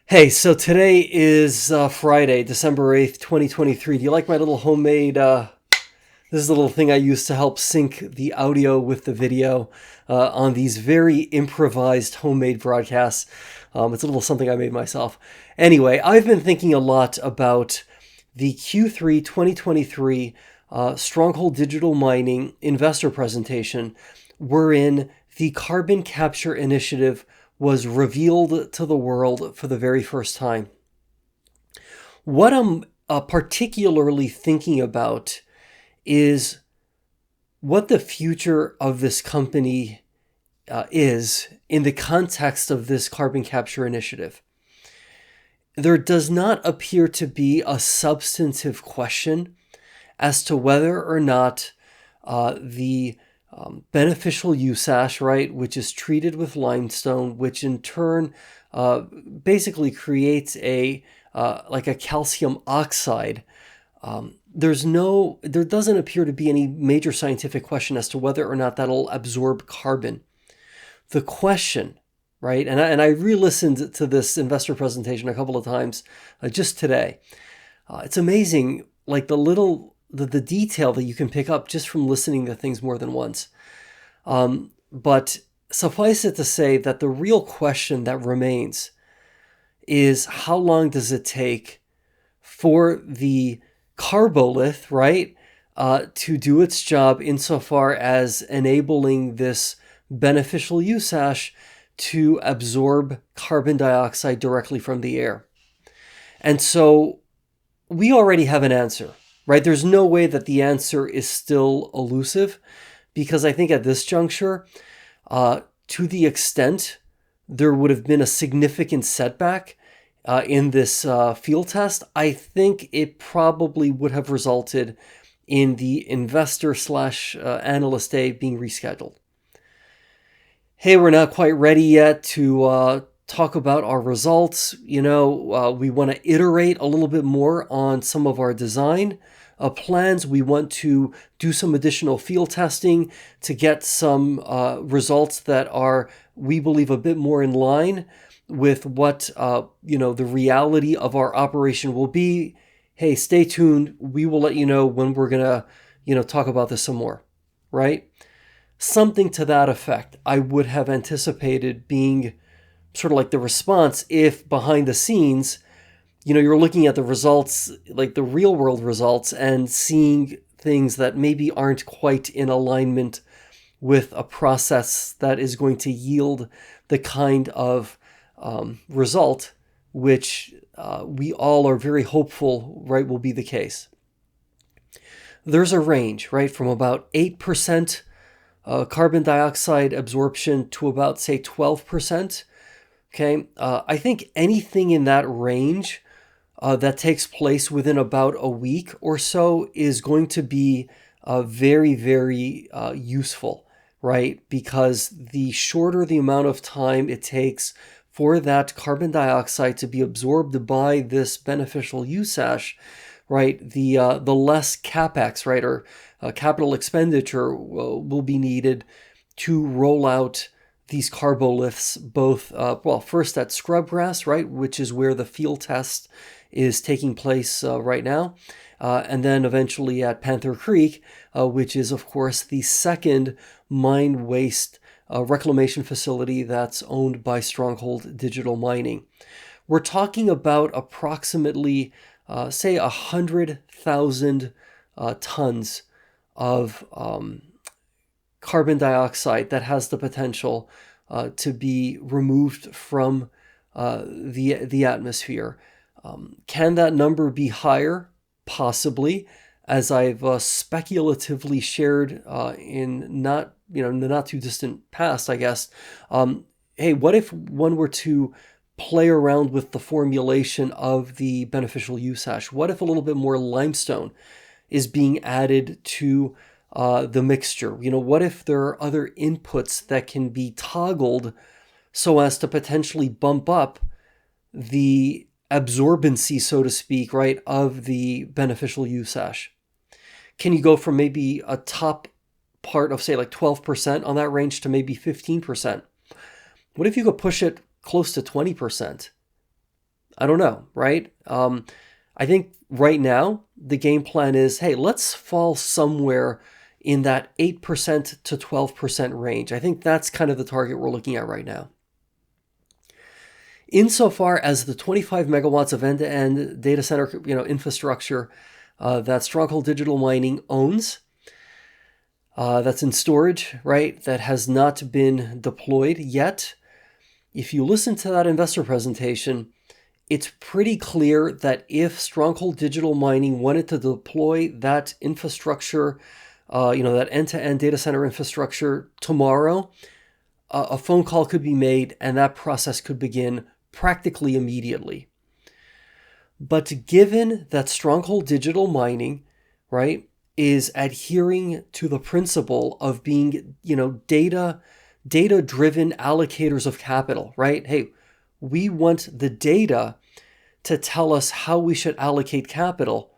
Hey, so today is Friday, December 8th, 2023. Do you like my little homemade, this is a little thing I use to help sync the audio with the video on these very improvised homemade broadcasts. It's a little something I made myself. Anyway, I've been thinking a lot about the Q3 2023 Stronghold Digital Mining investor presentation, wherein the carbon capture initiative was revealed to the world for the very first time. What I'm particularly thinking about is what the future of this company is in the context of this carbon capture initiative. There does not appear to be a substantive question as to whether or not the beneficial use ash, right, which is treated with limestone, which in turn basically creates a like a calcium oxide. There doesn't appear to be any major scientific question as to whether or not that'll absorb carbon. The question, right, and I re-listened to this investor presentation a couple of times just today. It's amazing, like the detail that you can pick up just from listening to things more than once. But suffice it to say that the real question that remains is how long does it take for the carbolith, right, to do its job insofar as enabling this beneficial use ash to absorb carbon dioxide directly from the air. And so we already have an answer. Right? There's no way that the answer is still elusive, because I think at this juncture, to the extent there would have been a significant setback in this field test, I think it probably would have resulted in the investor slash analyst day being rescheduled. Hey, we're not quite ready yet to talk about our results. We want to iterate a little bit more on some of our design plans. We want to do some additional field testing to get some results that are, we believe, a bit more in line with what the reality of our operation will be. Hey, stay tuned. We will let you know when we're gonna talk about this some more, right? Something to that effect I would have anticipated being sort of like the response if behind the scenes you're looking at the results, like the real world results, and seeing things that maybe aren't quite in alignment with a process that is going to yield the kind of result which we all are very hopeful, right, will be the case. There's a range, right, from about 8% carbon dioxide absorption to about, say, 12%. Okay, I think anything in that range that takes place within about a week or so is going to be very, very useful, right? Because the shorter the amount of time it takes for that carbon dioxide to be absorbed by this beneficial use ash, right, the less capex, right, or capital expenditure will be needed to roll out these carboliths, both, first at Scrubgrass, right, which is where the field test is taking place right now, and then eventually at Panther Creek, which is, of course, the second mine waste reclamation facility that's owned by Stronghold Digital Mining. We're talking about approximately, say, 100,000 tons of carbon dioxide that has the potential to be removed from the atmosphere. Can that number be higher? Possibly, as I've speculatively shared in the not too distant past, I guess. Hey, what if one were to play around with the formulation of the beneficial use hash? What if a little bit more limestone is being added to the mixture? What if there are other inputs that can be toggled so as to potentially bump up the absorbency, so to speak, right, of the beneficial use hash? Can you go from maybe a top part of, say, like 12% on that range to maybe 15%? What if you could push it close to 20%? I don't know, right? I think right now the game plan is, hey, let's fall somewhere in that 8% to 12% range. I think that's kind of the target we're looking at right now. Insofar as the 25 megawatts of end-to-end data center, infrastructure that Stronghold Digital Mining owns, that's in storage, right? That has not been deployed yet. If you listen to that investor presentation, it's pretty clear that if Stronghold Digital Mining wanted to deploy that infrastructure, that end-to-end data center infrastructure tomorrow, a phone call could be made and that process could begin practically immediately. But given that Stronghold Digital Mining, right, is adhering to the principle of being, data-driven allocators of capital, right? Hey, we want the data to tell us how we should allocate capital.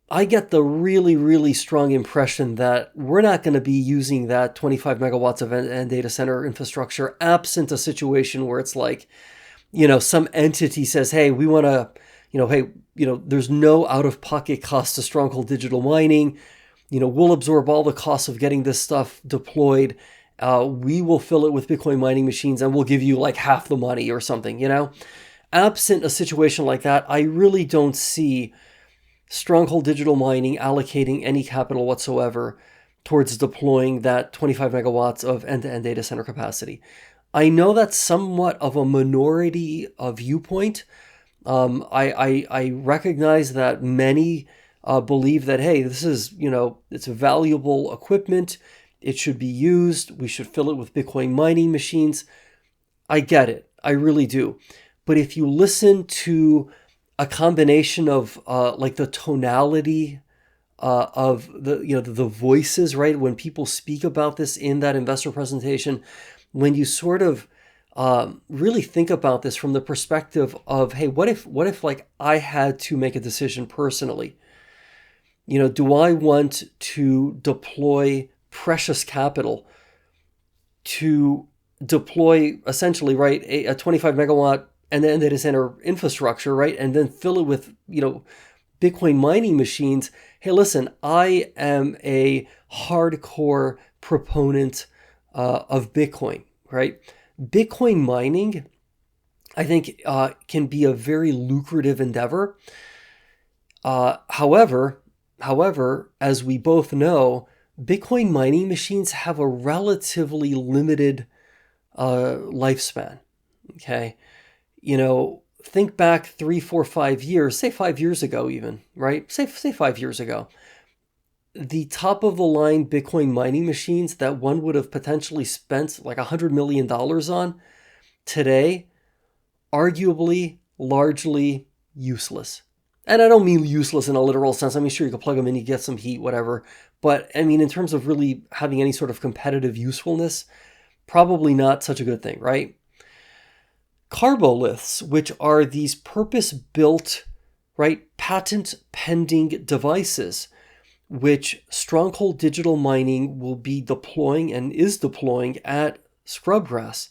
I get the really, really strong impression that we're not going to be using that 25 megawatts of end data center infrastructure absent a situation where it's like, some entity says, hey, we want to, there's no out-of-pocket cost to Stronghold Digital Mining. We'll absorb all the costs of getting this stuff deployed. We will fill it with Bitcoin mining machines and we'll give you like half the money or something, Absent a situation like that, I really don't see Stronghold Digital Mining allocating any capital whatsoever towards deploying that 25 megawatts of end-to-end data center capacity. I know that's somewhat of a minority viewpoint. I recognize that many believe that, hey, this is, it's valuable equipment. It should be used. We should fill it with Bitcoin mining machines. I get it. I really do. But if you listen to a combination of like the tonality of the voices, right? When people speak about this in that investor presentation, when you sort of really think about this from the perspective of, hey, what if like I had to make a decision personally? Do I want to deploy precious capital to deploy essentially, right, a 25 megawatt and then data center infrastructure, right? And then fill it with, Bitcoin mining machines. Hey, listen, I am a hardcore proponent of Bitcoin, right? Bitcoin mining, I think, can be a very lucrative endeavor. However, as we both know, Bitcoin mining machines have a relatively limited lifespan, okay? Think back 3, 4, 5 years, say 5 years ago even, right? Say 5 years ago. The top of the line Bitcoin mining machines that one would have potentially spent like $100 million on today, arguably largely useless. And I don't mean useless in a literal sense. I mean, sure, you can plug them in, you get some heat, whatever. But I mean, in terms of really having any sort of competitive usefulness, probably not such a good thing, right? Carboliths, which are these purpose-built, right, patent-pending devices, which Stronghold Digital Mining will be deploying and is deploying at Scrubgrass.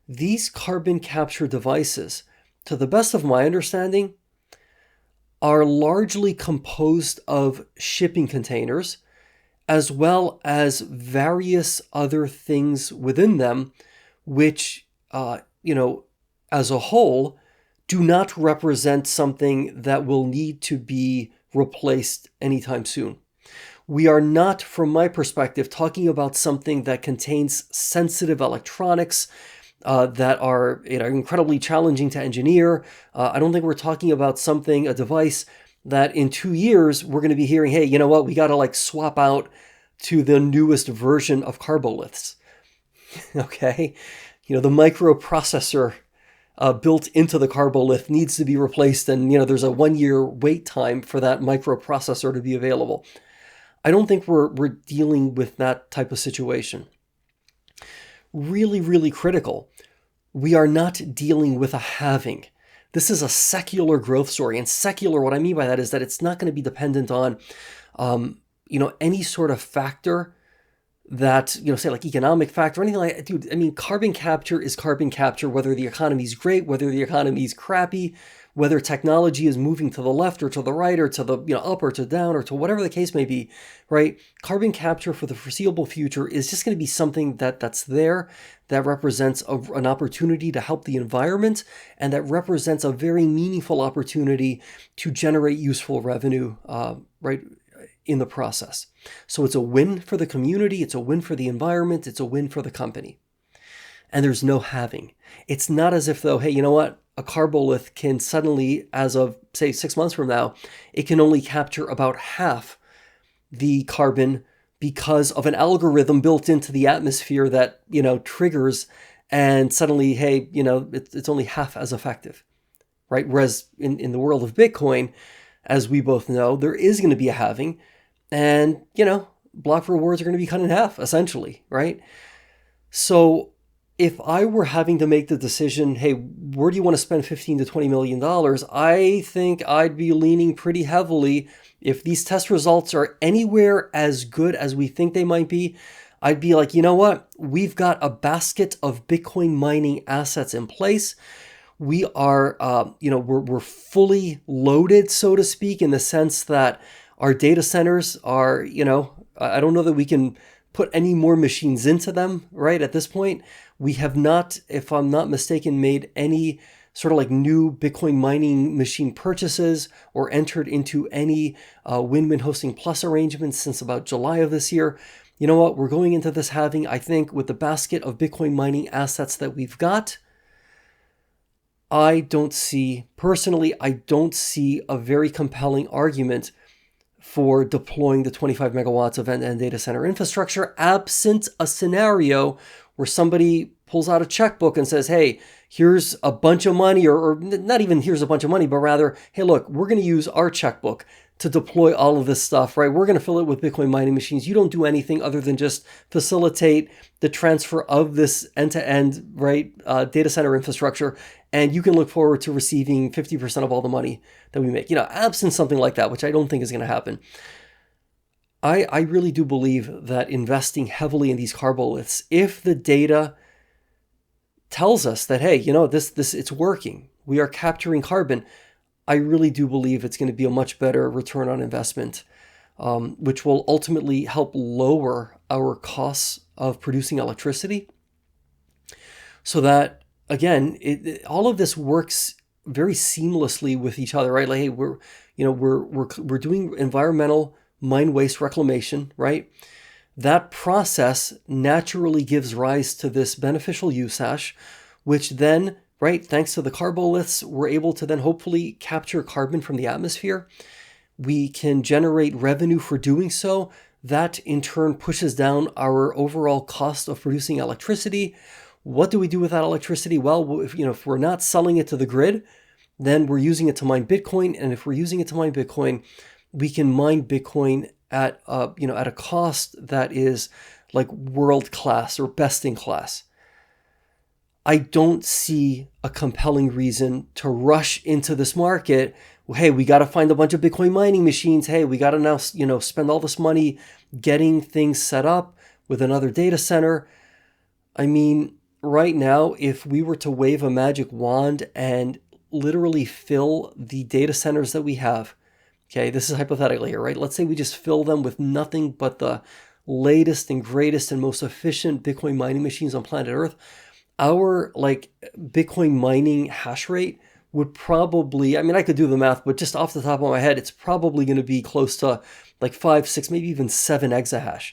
These carbon capture devices, to the best of my understanding, are largely composed of shipping containers, as well as various other things within them, which, as a whole, do not represent something that will need to be replaced anytime soon. We are not, from my perspective, talking about something that contains sensitive electronics that are incredibly challenging to engineer. I don't think we're talking about a device that in 2 years we're going to be hearing, hey, you know what, we got to like swap out to the newest version of carboliths. Okay? The microprocessor built into the carbolith needs to be replaced, and there's a 1-year wait time for that microprocessor to be available. I don't think we're dealing with that type of situation. Really, really critical. We are not dealing with a halving. This is a secular growth story, and secular, what I mean by that is that it's not going to be dependent on, any sort of factor that, say like economic factor or anything like that. Dude, I mean, carbon capture is carbon capture, whether the economy's great, whether the economy's crappy, whether technology is moving to the left or to the right or to the, up or to down or to whatever the case may be, right? Carbon capture for the foreseeable future is just going to be something that's there, that represents an opportunity to help the environment, and that represents a very meaningful opportunity to generate useful revenue, right, in the process. So it's a win for the community, it's a win for the environment, it's a win for the company. And there's no halving. It's not as if though, hey, you know what? A carbolith can suddenly, as of say 6 months from now, it can only capture about half the carbon because of an algorithm built into the atmosphere that, triggers, and suddenly, hey, it's only half as effective, right? Whereas in the world of Bitcoin, as we both know, there is going to be a halving, and, block rewards are going to be cut in half, essentially, right? So if I were having to make the decision, hey, where do you want to spend $15 to $20 million? I think I'd be leaning pretty heavily. If these test results are anywhere as good as we think they might be, I'd be like, you know what? We've got a basket of Bitcoin mining assets in place. We are, we're fully loaded, so to speak, in the sense that our data centers are, I don't know that we can put any more machines into them, right? At this point, we have not, if I'm not mistaken, made any sort of like new Bitcoin mining machine purchases or entered into any Win-Win Hosting Plus arrangements since about July of this year. You know what? We're going into this halving, I think, with the basket of Bitcoin mining assets that we've got. I don't see a very compelling argument for deploying the 25 megawatts of end-to-end data center infrastructure, absent a scenario where somebody pulls out a checkbook and says, hey, here's a bunch of money, or not even here's a bunch of money, but rather, hey, look, we're going to use our checkbook to deploy all of this stuff, right? We're going to fill it with Bitcoin mining machines. You don't do anything other than just facilitate the transfer of this end-to-end, right, data center infrastructure, and you can look forward to receiving 50% of all the money that we make. Absent something like that, which I don't think is going to happen. I really do believe that investing heavily in these carboliths, if the data tells us that, hey, this it's working, we are capturing carbon, I really do believe it's going to be a much better return on investment, which will ultimately help lower our costs of producing electricity. So that, again, all of this works very seamlessly with each other, right? Like, hey, we're doing environmental mine waste reclamation, right? That process naturally gives rise to this beneficial use hash, which then, right, thanks to the carboliths, we're able to then hopefully capture carbon from the atmosphere. We can generate revenue for doing so. That in turn pushes down our overall cost of producing electricity. What do we do with that electricity? Well, if we're not selling it to the grid, then we're using it to mine Bitcoin. And if we're using it to mine Bitcoin, we can mine Bitcoin at a cost that is like world class or best in class. I don't see a compelling reason to rush into this market. Hey, we got to find a bunch of Bitcoin mining machines. Hey, we got to now, spend all this money getting things set up with another data center. I mean, right now, if we were to wave a magic wand and literally fill the data centers that we have, okay, this is hypothetically here, right? Let's say we just fill them with nothing but the latest and greatest and most efficient Bitcoin mining machines on planet Earth. Our Bitcoin mining hash rate would probably, I could do the math, but just off the top of my head, it's probably going to be close to 5, 6, maybe even 7 exahash.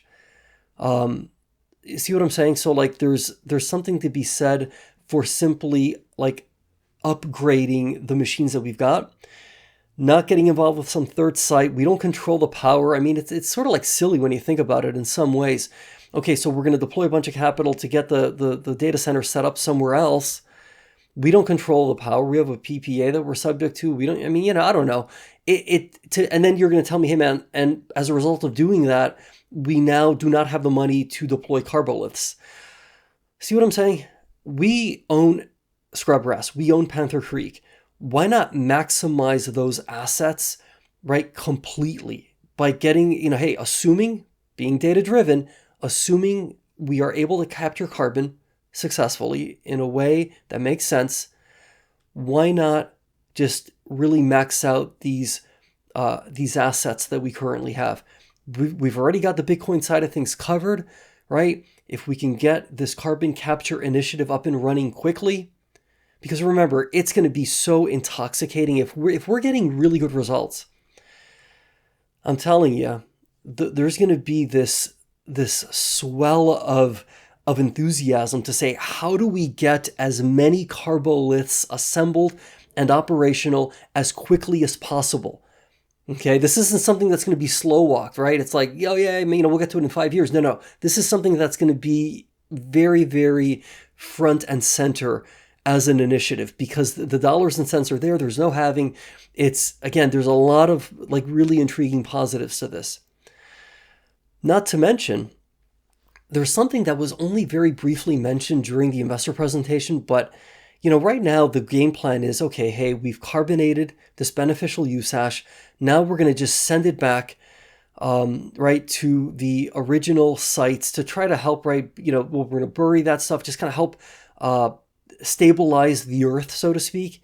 You see what I'm saying? So there's something to be said for simply upgrading the machines that we've got, not getting involved with some third site. We don't control the power. It's sort of silly when you think about it in some ways. Okay, so we're going to deploy a bunch of capital to get the data center set up somewhere else. We don't control the power. We have a PPA that we're subject to. We don't, I don't know. And then you're going to tell me, hey man, and as a result of doing that, we now do not have the money to deploy carboliths. See what I'm saying? We own Scrubgrass. We own Panther Creek. Why not maximize those assets, right, completely by getting, hey, assuming, being data driven, assuming we are able to capture carbon successfully in a way that makes sense, why not just really max out these assets that we currently have? We've already got the Bitcoin side of things covered, right? If we can get this carbon capture initiative up and running quickly, because remember, it's going to be so intoxicating if we're getting really good results. I'm telling you, there's going to be this swell of enthusiasm to say, how do we get as many carboliths assembled and operational as quickly as possible? Okay, this isn't something that's going to be slow walked, right? It's like, oh yeah, we'll get to it in 5 years. No. This is something that's going to be very, very front and center as an initiative, because the dollars and cents are there. There's no halving. It's, again, there's a lot of like really intriguing positives to this. Not to mention, there's something that was only very briefly mentioned during the investor presentation, but right now the game plan is, okay, hey, we've carbonated this beneficial use hash. Now we're going to just send it back, right, to the original sites to try to help, right, we're going to bury that stuff, just kind of help stabilize the earth, so to speak.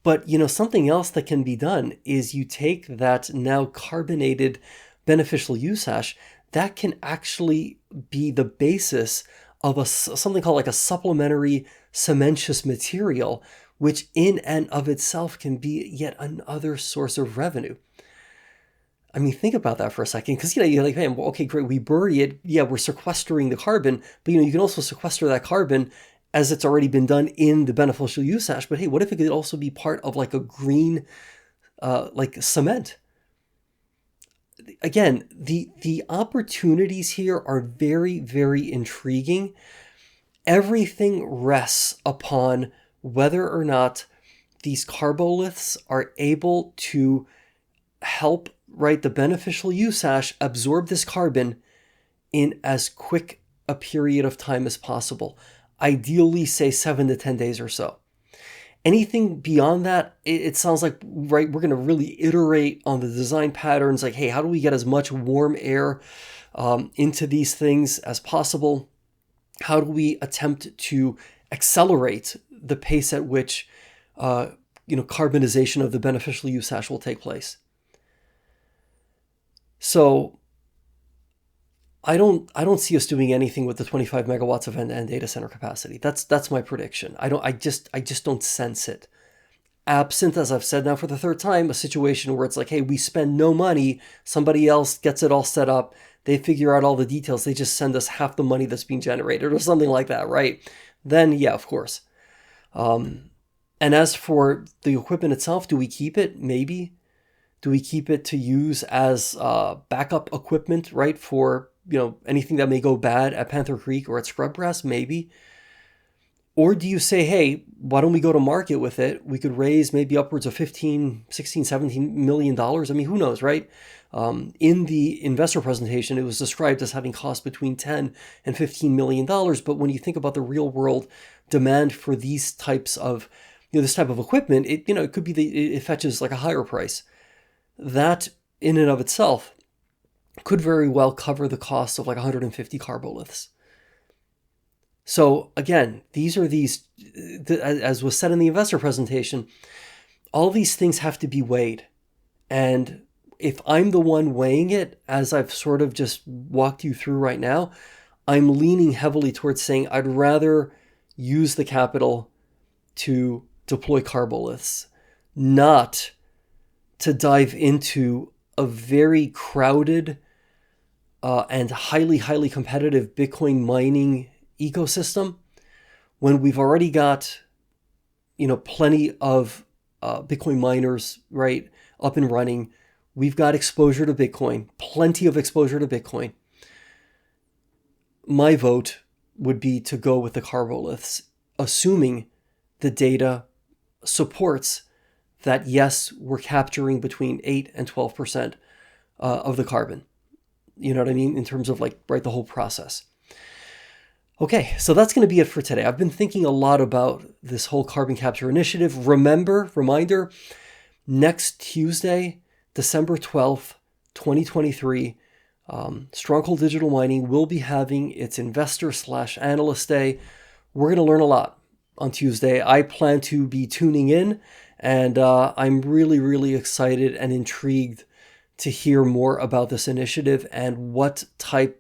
But, something else that can be done is you take that now carbonated beneficial use hash, that can actually be the basis of something called like a supplementary cementitious material, which in and of itself can be yet another source of revenue. Think about that for a second, because you're like, hey, well, okay, great, we bury it. Yeah, we're sequestering the carbon, but you can also sequester that carbon as it's already been done in the beneficial use hash. But hey, what if it could also be part of like a green, like cement? Again, the opportunities here are very, very intriguing. Everything rests upon whether or not these carboliths are able to help, right, the beneficial use hash absorb this carbon in as quick a period of time as possible. Ideally, say 7 to 10 days or so. Anything beyond that, it sounds like, right, we're going to really iterate on the design patterns. Like, hey, how do we get as much warm air into these things as possible? How do we attempt to accelerate the pace at which, carbonization of the beneficial use hash will take place? So I don't see us doing anything with the 25 megawatts of end-to-end data center capacity. That's my prediction. I just don't sense it. Absent, as I've said now for the third time, a situation where it's like, hey, we spend no money, somebody else gets it all set up, they figure out all the details, they just send us half the money that's being generated or something like that, right? Then yeah, of course. And as for the equipment itself, do we keep it? Maybe. Do we keep it to use as backup equipment, right, for anything that may go bad at Panther Creek or at Scrubgrass? Maybe. Or do you say, hey, why don't we go to market with it? We could raise maybe upwards of $15, $16, $17 million. Who knows, right? In the investor presentation, it was described as having cost between $10 and $15 million. But when you think about the real world demand for these types of, this type of equipment, it could be it fetches like a higher price. That in and of itself could very well cover the cost of like 150 carboliths. So again, as was said in the investor presentation, all these things have to be weighed. And if I'm the one weighing it, as I've sort of just walked you through right now, I'm leaning heavily towards saying I'd rather use the capital to deploy carboliths, not to dive into a very crowded and highly, highly competitive Bitcoin mining ecosystem when we've already got, plenty of Bitcoin miners, right, up and running. We've got exposure to Bitcoin, plenty of exposure to Bitcoin. My vote would be to go with the carboliths, assuming the data supports that, yes, we're capturing between 8 and 12% of the carbon. You know what I mean? In terms of like, right, the whole process. Okay, so that's going to be it for today. I've been thinking a lot about this whole carbon capture initiative. Reminder, next Tuesday, December 12th, 2023, Stronghold Digital Mining will be having its investor/analyst day. We're going to learn a lot on Tuesday. I plan to be tuning in, and I'm really, really excited and intrigued to hear more about this initiative and what types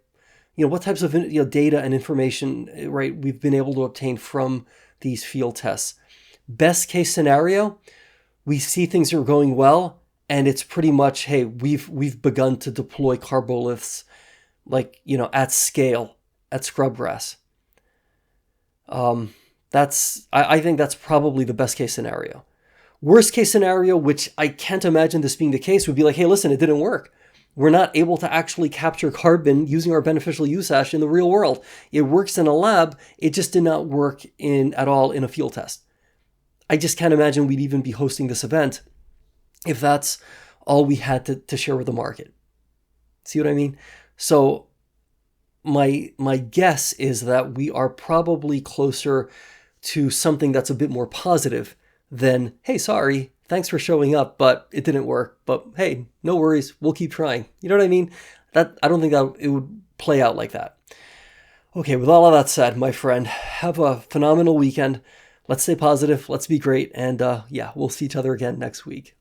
of data and information, right, we've been able to obtain from these field tests. Best case scenario, we see things are going well, and it's pretty much, hey, we've begun to deploy carboliths, at scale at Scrubgrass. I think that's probably the best case scenario. Worst case scenario, which I can't imagine this being the case, would be like, hey, listen, it didn't work. We're not able to actually capture carbon using our beneficial use hash in the real world. It works in a lab. It just did not work at all in a field test. I just can't imagine we'd even be hosting this event if that's all we had to share with the market. See what I mean? So my guess is that we are probably closer to something that's a bit more positive than, hey, sorry, thanks for showing up, but it didn't work. But hey, no worries, we'll keep trying. You know what I mean? I don't think that it would play out like that. Okay, with all of that said, my friend, have a phenomenal weekend. Let's stay positive, let's be great, and we'll see each other again next week.